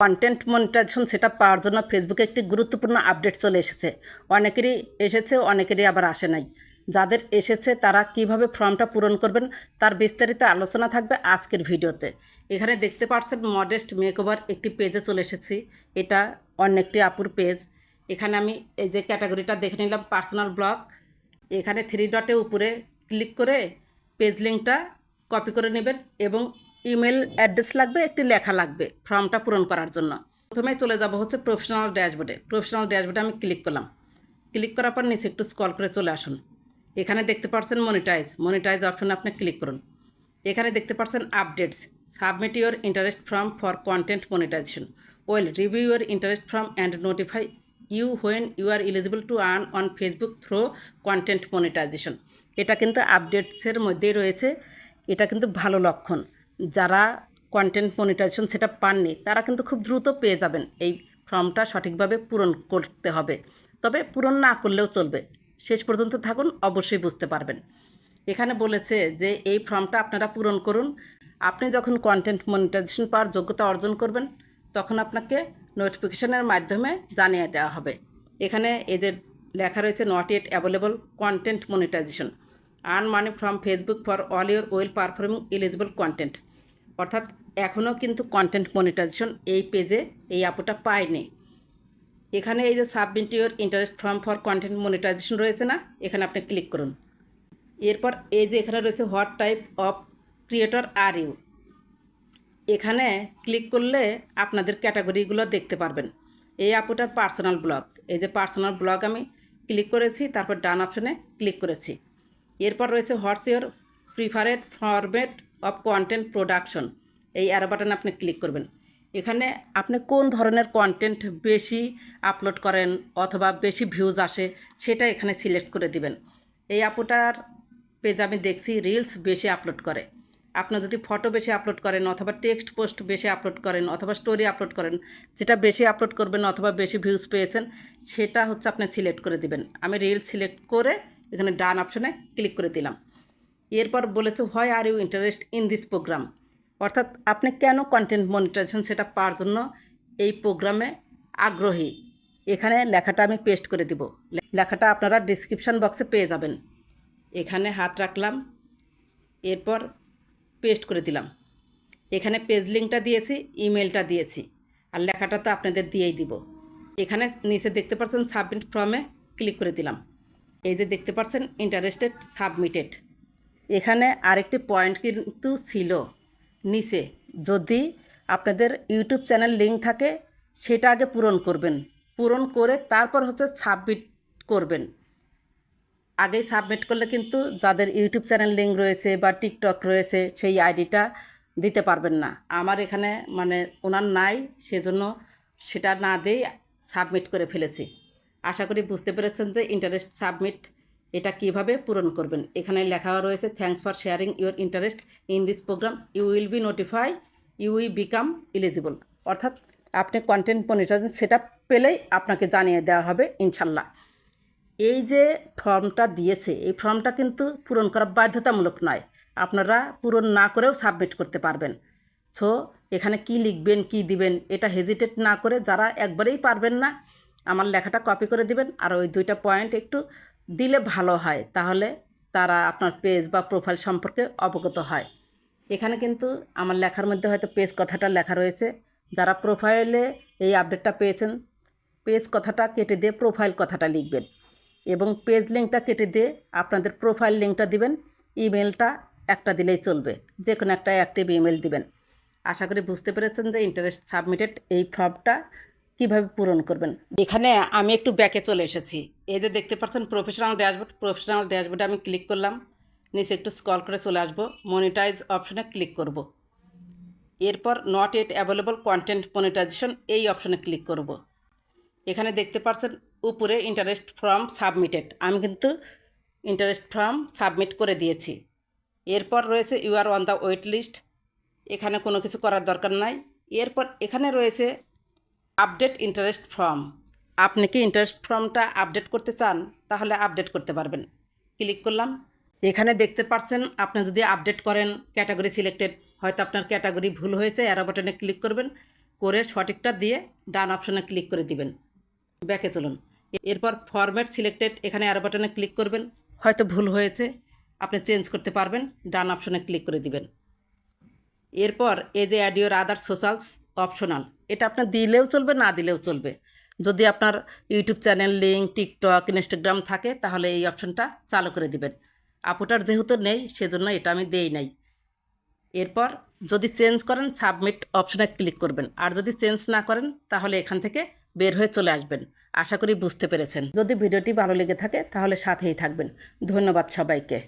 Content monetization সেটা পাওয়ার জন্য ফেসবুকে একটি গুরুত্বপূর্ণ আপডেট চলে এসেছে। অনেকেরই এসেছে, অনেকেরই আবার আসে নাই। যাদের এসেছে তারা কিভাবে ফর্মটা পূরণ করবেন তার বিস্তারিত আলোচনা থাকবে আজকের ভিডিওতে। এখানে দেখতে পাচ্ছেন মডেস্ট মেকওভার একটি পেজে চলে এসেছি। এটা অন্য একটি আপুর পেজ। এখানে আমি এই যে ক্যাটাগরিটা দেখে নিলাম পার্সোনাল ব্লগ। এখানে থ্রি ডটে উপরে ক্লিক করে পেজ লিঙ্কটা কপি করে নেবেন এবং ইমেল অ্যাড্রেস লাগবে, একটি লেখা লাগবে ফর্মটা পূরণ করার জন্য। প্রথমে চলে যাব হচ্ছে প্রফেশনাল ড্যাশবোর্ডে। প্রফেশনাল ড্যাশবোর্ডে আমি ক্লিক করলাম। ক্লিক করার পর নিচে একটু স্ক্রল করে চলে আসুন। এখানে দেখতে পাচ্ছেন মনিটাইজ অপশনে আপনি ক্লিক করুন। এখানে দেখতে পাচ্ছেন updates, submit your interest form for content monetisation, we'll review your interest form and notify you when you are eligible to earn on Facebook through content monetisation. এটা কিন্তু আপডেটসের মধ্যেই রয়েছে। এটা কিন্তু ভালো লক্ষণ। যারা কন্টেন্ট মনিটাইজেশন সেটা পাননি তারা কিন্তু খুব দ্রুত পেয়ে যাবেন। এই ফর্মটা সঠিকভাবে পূরণ করতে হবে, তবে পূরণ না করলেও চলবে। শেষ পর্যন্ত থাকুন, অবশ্যই বুঝতে পারবেন। এখানে বলেছে যে এই ফর্মটা আপনারা পূরণ করুন। আপনি যখন কন্টেন্ট মনিটাইজেশন পাওয়ার যোগ্যতা অর্জন করবেন তখন আপনাকে নোটিফিকেশনের মাধ্যমে জানিয়ে দেওয়া হবে। এখানে এই যে লেখা রয়েছে not yet available content monetisation, earn money from Facebook for all your well performing eligible content. অর্থাৎ এখনও কিন্তু কন্টেন্ট মনিটাইজেশন এই পেজে এই আপুটা পায়নি। এখানে এই যে submit your interest form for content monetisation রয়েছে না, এখানে আপনি ক্লিক করুন। এরপর এই যে এখানে রয়েছে what type of creator are you, এখানে ক্লিক করলে আপনাদের ক্যাটাগরিগুলো দেখতে পারবেন। এই আপুটার পার্সোনাল ব্লগ, এই যে পার্সোনাল ব্লগ আমি ক্লিক করেছি, তারপর ডান অপশনে ক্লিক করেছি। এরপর রয়েছে what's your preferred format of content production, এই অ্যারো বাটনে আপনি ক্লিক করবেন। এখানে আপনি কোন ধরনের কন্টেন্ট বেশি আপলোড করেন অথবা বেশি ভিউজ আসে সেটা এখানে সিলেক্ট করে দিবেন। এই আপুটার পেজ আমি দেখছি রিলস বেশি আপলোড করে। আপনার যদি ফটো বেশি আপলোড করেন অথবা টেক্সট পোস্ট বেশি আপলোড করেন অথবা স্টোরি আপলোড করেন, যেটা বেশি আপলোড করবেন অথবা বেশি ভিউজ পেয়েছেন সেটা হচ্ছে আপনি সিলেক্ট করে দিবেন। আমি রিলস সিলেক্ট করে এখানে ডান অপশনে ক্লিক করে দিলাম। এরপর বলেছে why are you interest in this program, অর্থাৎ আপনি কেন কন্টেন্ট মনিটাইজেশন সেটা পাওয়ার জন্য এই প্রোগ্রামে আগ্রহী। এখানে লেখাটা আমি পেস্ট করে দিব। লেখাটা আপনারা ডিসক্রিপশান বক্সে পেয়ে যাবেন। এখানে হাত রাখলাম, এরপর পেস্ট করে দিলাম। এখানে পেজ লিঙ্কটা দিয়েছি, ইমেলটা দিয়েছি, আর লেখাটা তো আপনাদের দিয়েই দিব। এখানে নিচে দেখতে পাচ্ছেন সাবমিট ফর্মে ক্লিক করে দিলাম। এই যে দেখতে পাচ্ছেন ইন্টারেস্টেড সাবমিটেড। এখানে আরেকটি পয়েন্ট কিন্তু ছিল নিচে, যদি আপনাদের ইউটিউব চ্যানেল লিঙ্ক থাকে সেটা আগে পূরণ করবেন, পূরণ করে তারপর হচ্ছে সাবমিট করবেন। আগেই সাবমিট করলে কিন্তু যাদের ইউটিউব চ্যানেল লিঙ্ক রয়েছে বা টিকটক রয়েছে সেই আইডিটা দিতে পারবেন না। আমার এখানে মানে ওনার নাই, সেজন্য সেটা না দিয়েই সাবমিট করে ফেলেছি। আশা করি বুঝতে পেরেছেন যে ইন্টারেস্ট সাবমিট এটা কিভাবে পূরণ করবেন। এখানে লেখা রয়েছে thanks for sharing your interest in this programme, you will be notify you will become eligible. অর্থাৎ আপনি কন্টেন্ট মনিটাইজেশন সেটা পেলেই আপনাকে জানিয়ে দেওয়া হবে ইনশাল্লাহ। এই যে ফর্মটা দিয়েছে এই ফর্মটা কিন্তু পূরণ করা বাধ্যতামূলক নয়, আপনারা পূরণ না করেও সাবমিট করতে পারবেন। সো এখানে কি লিখবেন কি দিবেন এটা হেজিটেট না করে যারা একবারেই পারবেন না আমার লেখাটা কপি করে দিবেন, আর ওই দুইটা পয়েন্ট একটু দিলে ভালো হয়, তাহলে তারা আপনার পেজ বা প্রোফাইল সম্পর্কে অবগত হয়। এখানে কিন্তু আমার লেখার মধ্যে হয়তো পেজ কথাটা লেখা রয়েছে। যারা প্রোফাইলে এই আপডেটটা পেয়েছেন পেজ কথাটা কেটে দিয়ে প্রোফাইল কথাটা লিখবেন এবং পেজ লিঙ্কটা কেটে দিয়ে আপনাদের প্রোফাইল লিঙ্কটা দিবেন। ইমেলটা একটা দিলেই চলবে, যে কোনো একটা অ্যাক্টিভ ইমেল দিবেন। আশা করি বুঝতে পেরেছেন যে ইন্টারেস্ট সাবমিটেড এই ফর্মটা কীভাবে পূরণ করবেন। এখানে আমি একটু ব্যাকে চলে এসেছি। এই যে দেখতে পাচ্ছেন প্রফেশনাল ড্যাশবোর্ড, প্রফেশনাল ড্যাশবোর্ডে আমি ক্লিক করলাম। নিচে একটু স্ক্রল করে চলে আসবো, মনিটাইজ অপশনে ক্লিক করব। এরপর not yet available content monetisation এই অপশনে ক্লিক করব। এখানে দেখতে পাচ্ছেন উপরে ইন্টারেস্ট ফর্ম সাবমিটেড, আমি কিন্তু ইন্টারেস্ট ফর্ম সাবমিট করে দিয়েছি। এরপর রয়েছে you are on the wait list, এখানে কোনো কিছু করার দরকার নাই। এরপর এখানে রয়েছে আপডেট ইন্টারেস্ট ফর্ম, আপনি কি ইন্টারেস্ট ফর্মটা আপডেট করতে চান তাহলে আপডেট করতে পারবেন। ক্লিক করলাম। এখানে দেখতে পাচ্ছেন আপনি যদি আপডেট করেন ক্যাটাগরি সিলেক্টেড, হয়তো আপনার ক্যাটাগরি ভুল হয়েছে, অ্যারো বাটনে ক্লিক করবেন, করে সঠিকটা দিয়ে ডান অপশনে ক্লিক করে দিবেন। ব্যাকে চলুন। এরপর ফরম্যাট সিলেক্টেড এখানে অ্যারো বাটনে ক্লিক করবেন। হয়তো ভুল হয়েছে, আপনি চেঞ্জ করতে পারবেন, ডান অপশনে ক্লিক করে দিবেন। এরপর এই যে add your other socials optional, এটা আপনার দিলেও চলবে, না দিলেও চলবে। যদি আপনার YouTube channel, link, TikTok, Instagram থাকে তাহলে এই অপশনটা চালু করে দিবেন। আপুটার যেহেতু নেই সেজন্য এটা আমি দেই নাই। এরপর যদি চেঞ্জ করেন সাবমিট অপশনে ক্লিক করবেন, আর যদি চেঞ্জ না করেন তাহলে এখান থেকে বের হয়ে চলে আসবেন। আশা করি বুঝতে পেরেছেন। যদি ভিডিওটি ভালো লেগে থাকে তাহলে সাথেই থাকবেন। ধন্যবাদ সবাইকে।